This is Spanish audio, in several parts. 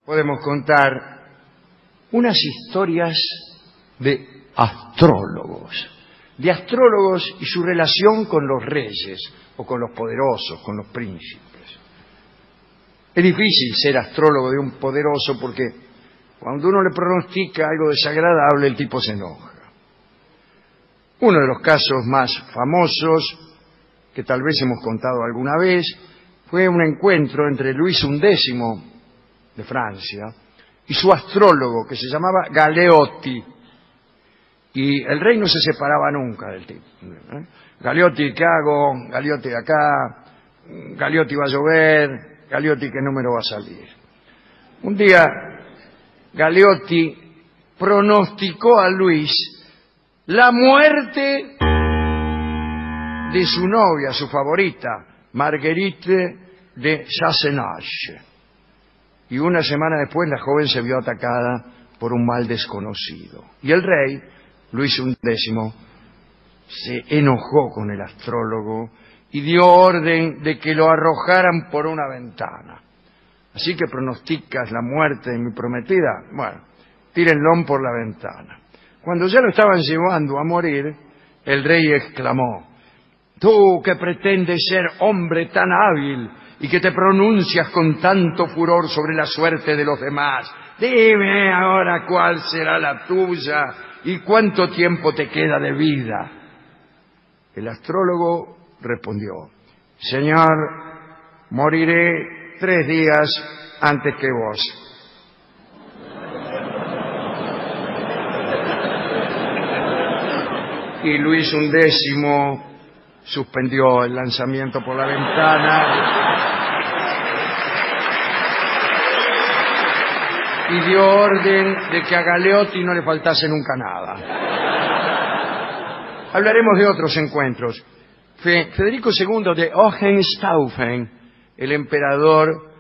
podemos contar unas historias de astrólogos y su relación con los reyes o con los poderosos, con los príncipes. Es difícil ser astrólogo de un poderoso porque cuando uno le pronostica algo desagradable, el tipo se enoja. Uno de los casos más famosos, que tal vez hemos contado alguna vez, fue un encuentro entre Luis XI de Francia y su astrólogo, que se llamaba Galeotti. Y el rey no se separaba nunca del tipo. Galeotti, ¿qué hago? Galeotti de acá, Galeotti va a llover, Galeotti, ¿qué número va a salir? Un día, Galeotti pronosticó a Luis la muerte de su novia, su favorita, Marguerite de Sassenage. Y una semana después la joven se vio atacada por un mal desconocido. Y el rey, Luis XI, se enojó con el astrólogo y dio orden de que lo arrojaran por una ventana. Así que pronosticas la muerte de mi prometida, bueno, tírenlo por la ventana. Cuando ya lo estaban llevando a morir, el rey exclamó: tú que pretendes ser hombre tan hábil y que te pronuncias con tanto furor sobre la suerte de los demás, dime ahora cuál será la tuya y cuánto tiempo te queda de vida. El astrólogo respondió: Señor, moriré 3 días antes que vos. Y Luis XI suspendió el lanzamiento por la ventana y dio orden de que a Galeotti no le faltase nunca nada. Hablaremos de otros encuentros. Federico II de Hohenstaufen, el emperador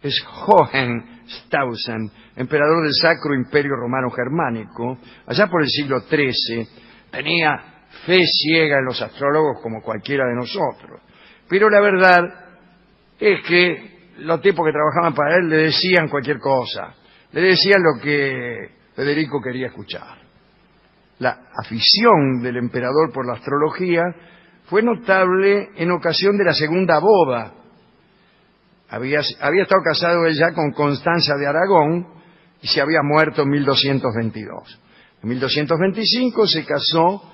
es Hohenstaufen, emperador del Sacro Imperio Romano Germánico, allá por el siglo XIII, tenía fe ciega en los astrólogos como cualquiera de nosotros. Pero la verdad es que los tipos que trabajaban para él le decían cualquier cosa. Le decían lo que Federico quería escuchar. La afición del emperador por la astrología fue notable en ocasión de la segunda boda. Había estado casado él ya con Constanza de Aragón y se había muerto en 1222. En 1225 se casó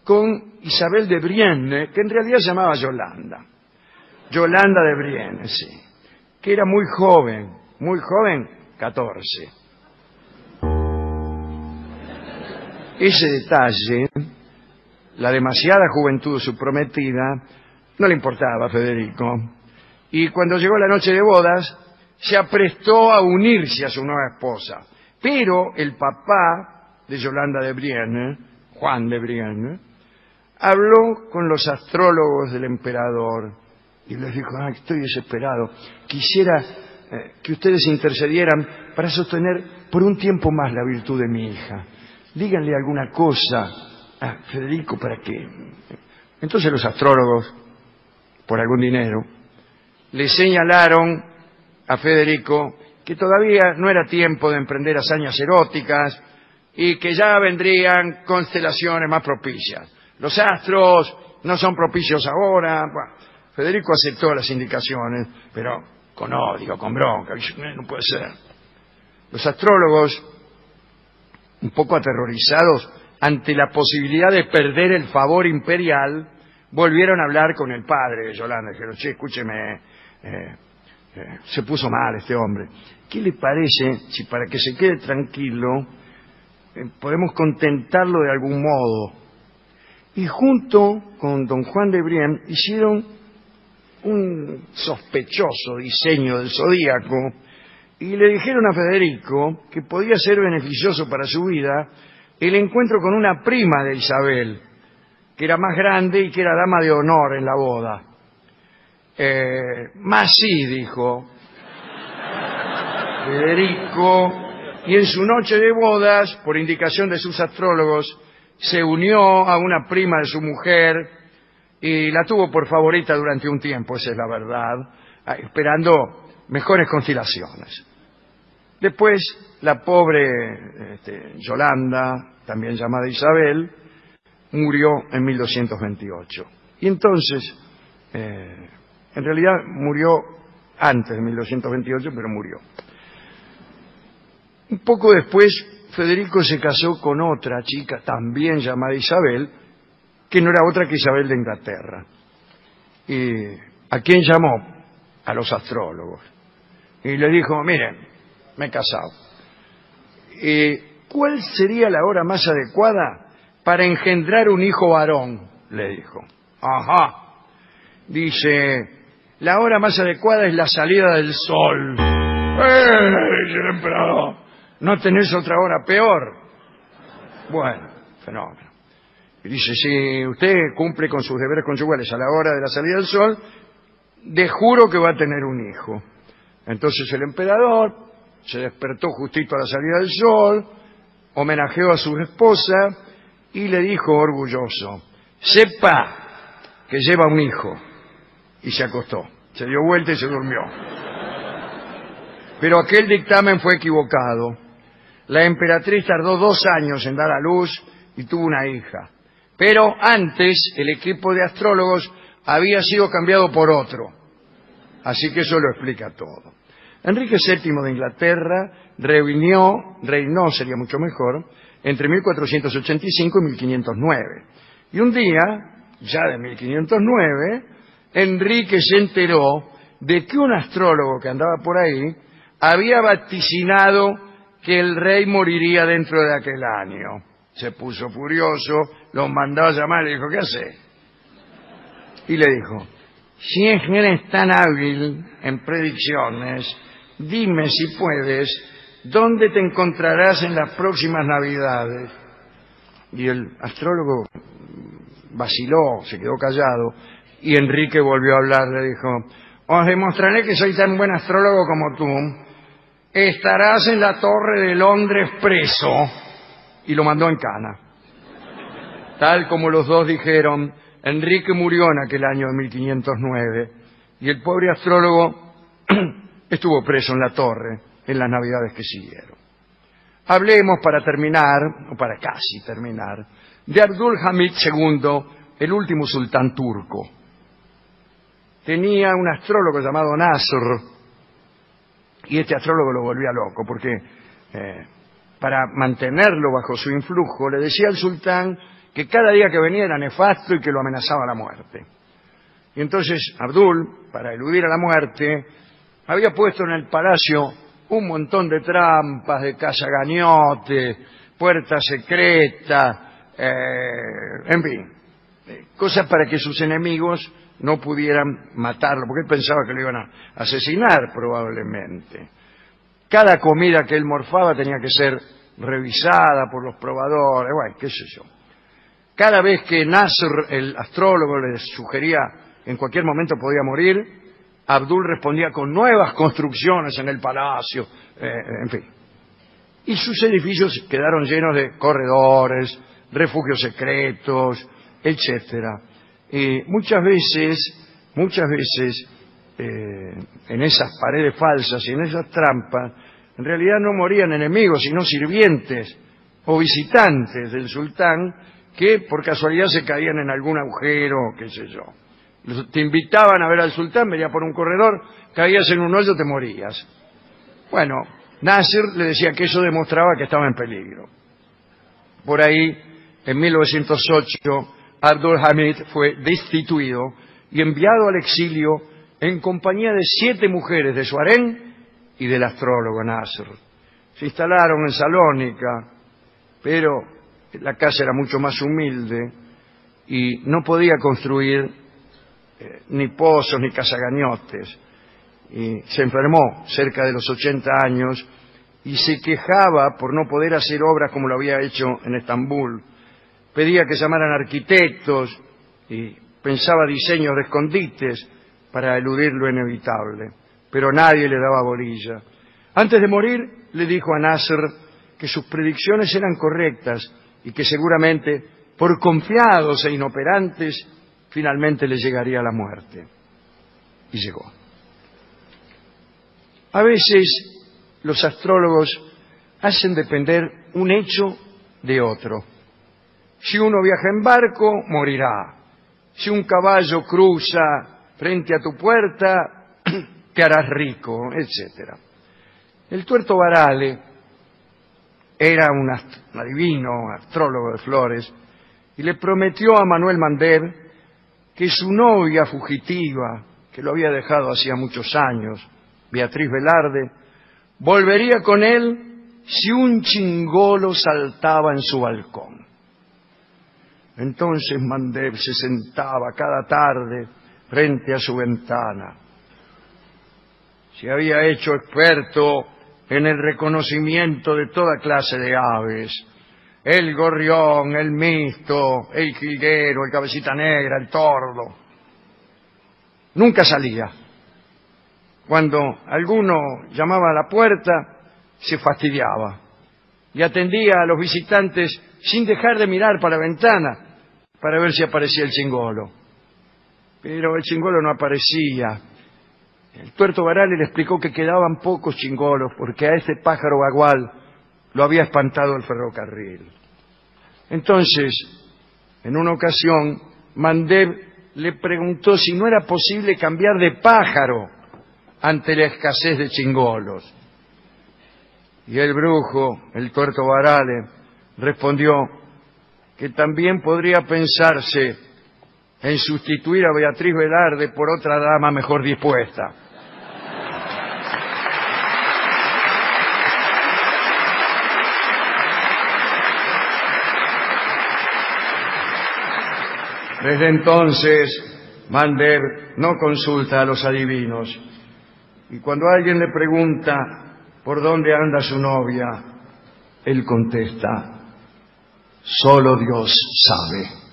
con Isabel de Brienne, que en realidad se llamaba Yolanda. Yolanda de Brienne, sí. Que era muy joven, 14. Ese detalle, la demasiada juventud de su prometida, no le importaba a Federico. Y cuando llegó la noche de bodas, se aprestó a unirse a su nueva esposa. Pero el papá de Yolanda de Brienne, Juan de Brienne, habló con los astrólogos del emperador y les dijo: estoy desesperado, quisiera que ustedes intercedieran para sostener por un tiempo más la virtud de mi hija. Díganle alguna cosa a Federico para que... Entonces los astrólogos, por algún dinero, le señalaron a Federico que todavía no era tiempo de emprender hazañas eróticas y que ya vendrían constelaciones más propicias. Los astros no son propicios ahora. Bueno, Federico aceptó las indicaciones, pero con odio, con bronca. No puede ser. Los astrólogos, un poco aterrorizados ante la posibilidad de perder el favor imperial, volvieron a hablar con el padre de Yolanda. Dijeron: che, escúcheme, se puso mal este hombre. ¿Qué le parece si para que se quede tranquilo podemos contentarlo de algún modo? Y junto con don Juan de Brienne hicieron un sospechoso diseño del zodíaco y le dijeron a Federico que podía ser beneficioso para su vida el encuentro con una prima de Isabel, que era más grande y que era dama de honor en la boda. Más sí, dijo Federico, y en su noche de bodas, por indicación de sus astrólogos, se unió a una prima de su mujer y la tuvo por favorita durante un tiempo, esa es la verdad, esperando mejores constelaciones. Después, la pobre Yolanda, también llamada Isabel, murió en 1228. Y entonces, en realidad murió antes de 1228, pero murió. Un poco después, Federico se casó con otra chica, también llamada Isabel, que no era otra que Isabel de Inglaterra. ¿Y a quién llamó? A los astrólogos. Y le dijo, miren, me he casado. ¿Cuál sería la hora más adecuada para engendrar un hijo varón? Le dijo. Ajá. Dice, la hora más adecuada es la salida del sol. Dice el emperador, ¿no tenés otra hora peor? Bueno, fenómeno. Y dice, si usted cumple con sus deberes conyugales a la hora de la salida del sol, le juro que va a tener un hijo. Entonces el emperador se despertó justito a la salida del sol, homenajeó a su esposa y le dijo orgulloso, sepa que lleva un hijo. Y se acostó, se dio vuelta y se durmió. Pero aquel dictamen fue equivocado. La emperatriz tardó 2 años en dar a luz y tuvo una hija. Pero antes el equipo de astrólogos había sido cambiado por otro. Así que eso lo explica todo. Enrique VII de Inglaterra reinó, sería mucho mejor, entre 1485 y 1509. Y un día, ya de 1509, Enrique se enteró de que un astrólogo que andaba por ahí había vaticinado que el rey moriría dentro de aquel año. Se puso furioso, lo mandó a llamar y le dijo, ¿qué hace? Y le dijo, si eres tan hábil en predicciones, dime si puedes, ¿dónde te encontrarás en las próximas Navidades? Y el astrólogo vaciló, se quedó callado, y Enrique volvió a hablar, le dijo, os demostraré que soy tan buen astrólogo como tú, estarás en la Torre de Londres preso, y lo mandó en cana. Tal como los dos dijeron, Enrique murió en aquel año de 1509, y el pobre astrólogo estuvo preso en la torre en las Navidades que siguieron. Hablemos para terminar, o para casi terminar, de Abdülhamid II, el último sultán turco. Tenía un astrólogo llamado Nasr, y este astrólogo lo volvía loco, porque para mantenerlo bajo su influjo le decía al sultán que cada día que venía era nefasto y que lo amenazaba la muerte. Y entonces Abdul, para eludir a la muerte, había puesto en el palacio un montón de trampas, de cazagañotes, puertas secretas, en fin, cosas para que sus enemigos no pudieran matarlo, porque él pensaba que lo iban a asesinar probablemente. Cada comida que él morfaba tenía que ser revisada por los probadores, bueno, qué sé yo. Cada vez que Nasr, el astrólogo, le sugería en cualquier momento podía morir, Abdul respondía con nuevas construcciones en el palacio, en fin. Y sus edificios quedaron llenos de corredores, refugios secretos, etcétera. Y muchas veces, en esas paredes falsas y en esas trampas, en realidad no morían enemigos, sino sirvientes o visitantes del sultán que por casualidad se caían en algún agujero, qué sé yo. Te invitaban a ver al sultán, venías por un corredor, caías en un hoyo, te morías. Bueno, Nasr le decía que eso demostraba que estaba en peligro. Por ahí, en 1908, Abdülhamid fue destituido y enviado al exilio en compañía de 7 mujeres de su harén y del astrólogo Nasr. Se instalaron en Salónica, pero la casa era mucho más humilde y no podía construir ni pozos ni cazagañotes. Y se enfermó cerca de los 80 años y se quejaba por no poder hacer obras como lo había hecho en Estambul. Pedía que llamaran arquitectos y pensaba diseños de escondites para eludir lo inevitable, pero nadie le daba bolilla. Antes de morir le dijo a Nasr que sus predicciones eran correctas y que seguramente, por confiados e inoperantes, finalmente le llegaría la muerte. Y llegó. A veces los astrólogos hacen depender un hecho de otro. Si uno viaja en barco, morirá. Si un caballo cruza frente a tu puerta, te harás rico, etc. El Tuerto Varale era un adivino, astrólogo de Flores, y le prometió a Manuel Mandev que su novia fugitiva, que lo había dejado hacía muchos años, Beatriz Velarde, volvería con él si un chingolo saltaba en su balcón. Entonces Mandev se sentaba cada tarde frente a su ventana. Se había hecho experto en el reconocimiento de toda clase de aves: el gorrión, el misto, el jilguero, el cabecita negra, el tordo. Nunca salía. Cuando alguno llamaba a la puerta, se fastidiaba y atendía a los visitantes sin dejar de mirar para la ventana para ver si aparecía el chingolo. Pero el chingolo no aparecía. El Tuerto Varale le explicó que quedaban pocos chingolos porque a ese pájaro bagual lo había espantado el ferrocarril. Entonces, en una ocasión, Mandev le preguntó si no era posible cambiar de pájaro ante la escasez de chingolos. Y el brujo, el Tuerto Varale, respondió que también podría pensarse en sustituir a Beatriz Velarde por otra dama mejor dispuesta. Desde entonces, Mandev no consulta a los adivinos, y cuando alguien le pregunta por dónde anda su novia, él contesta: solo Dios sabe.